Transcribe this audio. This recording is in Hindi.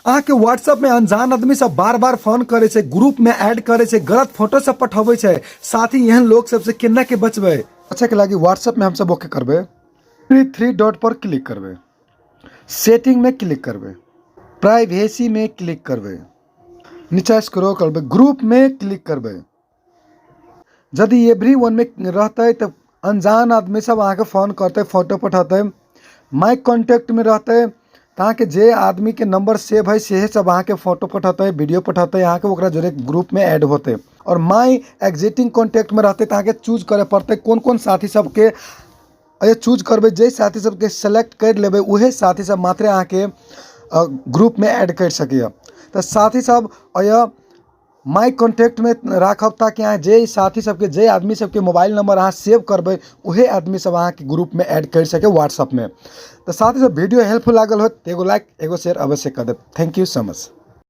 अहाँके व्हाट्सएप में अनजान आदमी सब बार बार फोन करे छै, ग्रुप में ऐड करे छै, गलत फोटो सब पठावे छै। साथ ही एहन लोग सबसे केना के बचबै? अच्छा के लागी व्हाट्सएप में हम सब ओके करबे, थ्री डॉट पर क्लिक करबे, सेटिंग में क्लिक करबे, प्राइवेसी में क्लिक करबे, नीचा स्क्रॉल करबे, ग्रुप में क्लिक करबे। यदि एवरीवन में रहते तो अनजान आदमी सब अहाँके फोन करते, फोटो पठाते। माई कॉन्टैक्ट में रहते तो अहाँके जे आदमी के नंबर सेव है से सब अहाँके फोटो पठाते, वीडियो पठाते, अहाँके ओकरा जोरे ग्रुप में ऐड होते। और माई एग्जिटिंग कॉन्टैक्ट में रहते तो अहाँके चूज करे पड़ते कौन कौन साथी सबके ये चूज करबे। जे साथी सबके सेलेक्ट कर लेबे उहे साथी सब मात्र अहाँके ग्रुप में ऐड कर सकिए। तो साथी सब यह माई कॉन्टैक्ट में राखब ताकि अहाँ जे साथी सबके, जे आदमी सबके मोबाइल नंबर अहाँ सेव करबे उहे आदमी सब अहाँके ग्रुप में ऐड कर सके व्हाट्सएप में। तो साथी सब वीडियो हेल्पफुल लागल हो तो एगो लाइक एगो शेयर अवश्य कर दे। Thank you so much.